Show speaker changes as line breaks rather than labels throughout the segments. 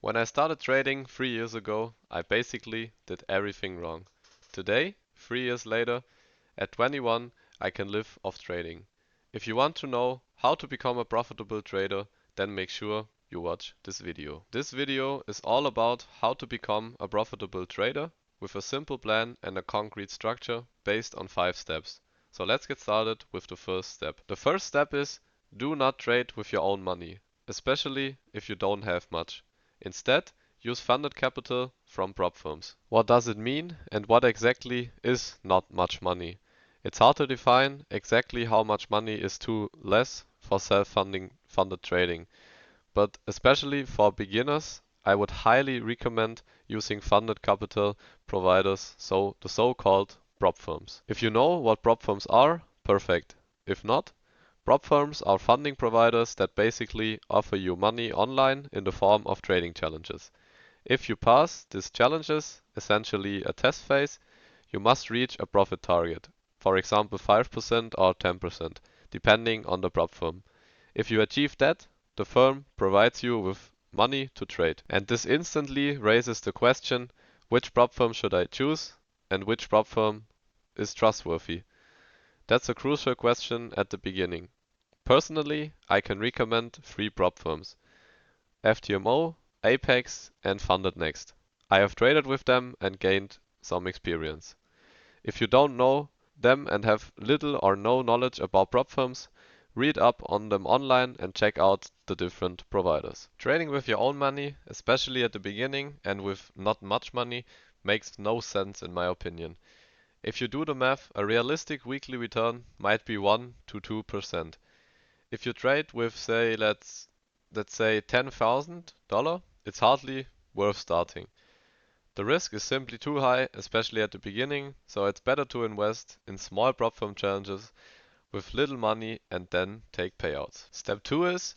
When I started trading 3 years ago, I basically did everything wrong. Today, 3 years later, at 21, I can live off trading. If you want to know how to become a profitable trader, then make sure you watch this video. This video is all about how to become a profitable trader with a simple plan and a concrete structure based on 5 steps. So let's get started with the first step. The first step is do not trade with your own money, especially if you don't have much. Instead, use funded capital from prop firms. What does it mean and what exactly is not much money? It's hard to define exactly how much money is too less for funded trading, but especially for beginners, I would highly recommend using funded capital providers, so the so-called prop firms. If you know what prop firms are, perfect. If not, prop firms are funding providers that basically offer you money online in the form of trading challenges. If you pass these challenges, essentially a test phase, you must reach a profit target, for example 5% or 10%, depending on the prop firm. If you achieve that, the firm provides you with money to trade. And this instantly raises the question, which prop firm should I choose and which prop firm is trustworthy? That's a crucial question at the beginning. Personally, I can recommend 3 prop firms: FTMO, Apex, and Funded Next. I have traded with them and gained some experience. If you don't know them and have little or no knowledge about prop firms, read up on them online and check out the different providers. Trading with your own money, especially at the beginning and with not much money, makes no sense in my opinion. If you do the math, a realistic weekly return might be 1 to 2%. If you trade with, say, let's say $10,000, it's hardly worth starting. The risk is simply too high, especially at the beginning, so it's better to invest in small prop firm challenges with little money and then take payouts. Step 2 is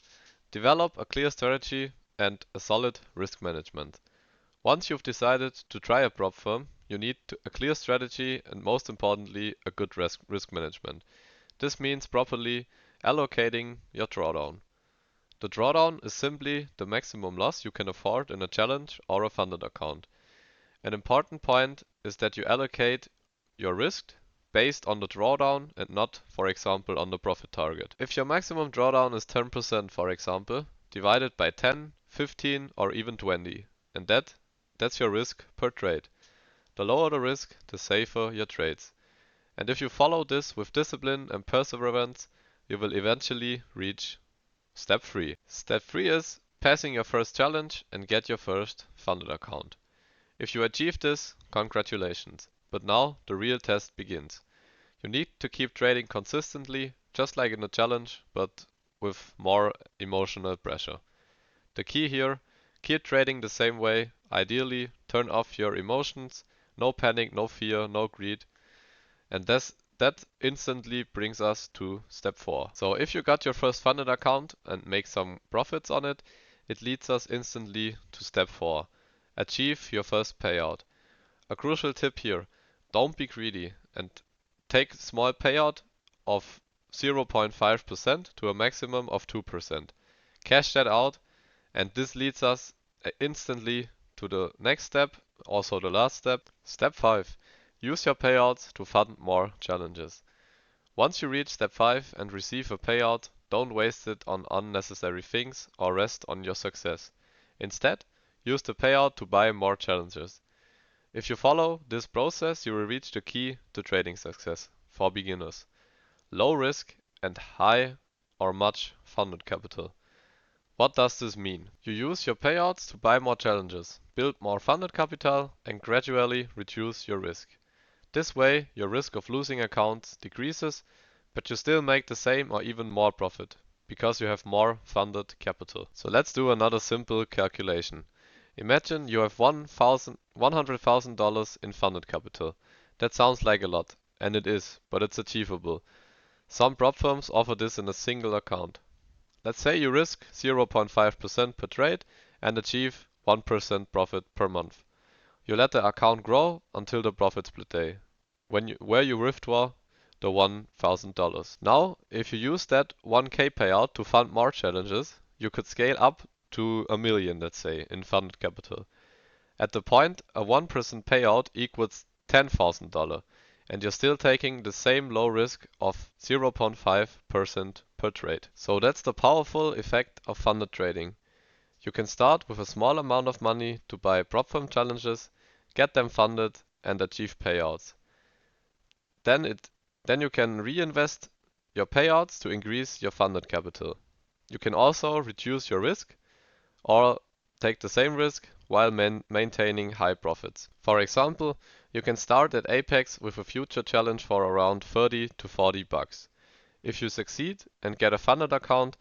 develop a clear strategy and a solid risk management. Once you've decided to try a prop firm, you need a clear strategy and most importantly a good risk management. This means properly allocating your drawdown. The drawdown is simply the maximum loss you can afford in a challenge or a funded account. An important point is that you allocate your risk based on the drawdown and not, for example, on the profit target. If your maximum drawdown is 10%, for example, divide it by 10, 15 or even 20, and that's your risk per trade. The lower the risk, the safer your trades. And if you follow this with discipline and perseverance, you will eventually reach step 3. Step 3 is passing your first challenge and get your first funded account. If you achieve this, congratulations. But now the real test begins. You need to keep trading consistently, just like in a challenge, but with more emotional pressure. The key here, keep trading the same way. Ideally, turn off your emotions. No panic, no fear, no greed. And that instantly brings us to step 4. So if you got your first funded account and make some profits on it, it leads us instantly to step 4. Achieve your first payout. A crucial tip here, don't be greedy and take a small payout of 0.5% to a maximum of 2%. Cash that out and this leads us instantly to the next step, also the last step. Step 5. Use your payouts to fund more challenges. Once you reach step 5 and receive a payout, don't waste it on unnecessary things or rest on your success. Instead, use the payout to buy more challenges. If you follow this process, you will reach the key to trading success for beginners. Low risk and high or much funded capital. What does this mean? You use your payouts to buy more challenges, build more funded capital, and gradually reduce your risk. This way, your risk of losing accounts decreases, but you still make the same or even more profit, because you have more funded capital. So let's do another simple calculation. Imagine you have $100,000 in funded capital. That sounds like a lot, and it is, but it's achievable. Some prop firms offer this in a single account. Let's say you risk 0.5% per trade and achieve 1% profit per month. You let the account grow until the profit split day, where you withdraw the $1,000. Now, if you use that 1K payout to fund more challenges, you could scale up to a million, let's say, in funded capital. At the point, a 1% payout equals $10,000, and you're still taking the same low risk of 0.5% per trade. So that's the powerful effect of funded trading. You can start with a small amount of money to buy prop firm challenges, get them funded, and achieve payouts. Then you can reinvest your payouts to increase your funded capital. You can also reduce your risk or take the same risk while maintaining high profits. For example, you can start at Apex with a future challenge for around 30 to 40 bucks. If you succeed and get a funded account,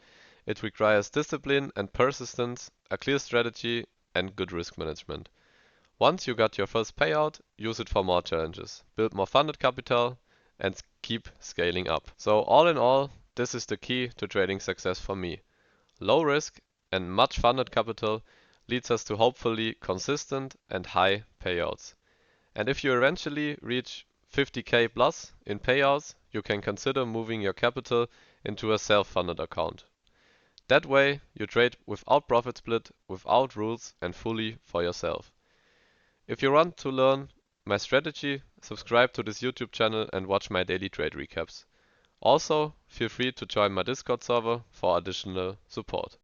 it requires discipline and persistence, a clear strategy, and good risk management. Once you got your first payout, use it for more challenges, build more funded capital, and keep scaling up. So all in all, this is the key to trading success for me. Low risk and much funded capital leads us to hopefully consistent and high payouts. And if you eventually reach 50k plus in payouts, you can consider moving your capital into a self-funded account. That way, you trade without profit split, without rules, and fully for yourself. If you want to learn my strategy, subscribe to this YouTube channel and watch my daily trade recaps. Also, feel free to join my Discord server for additional support.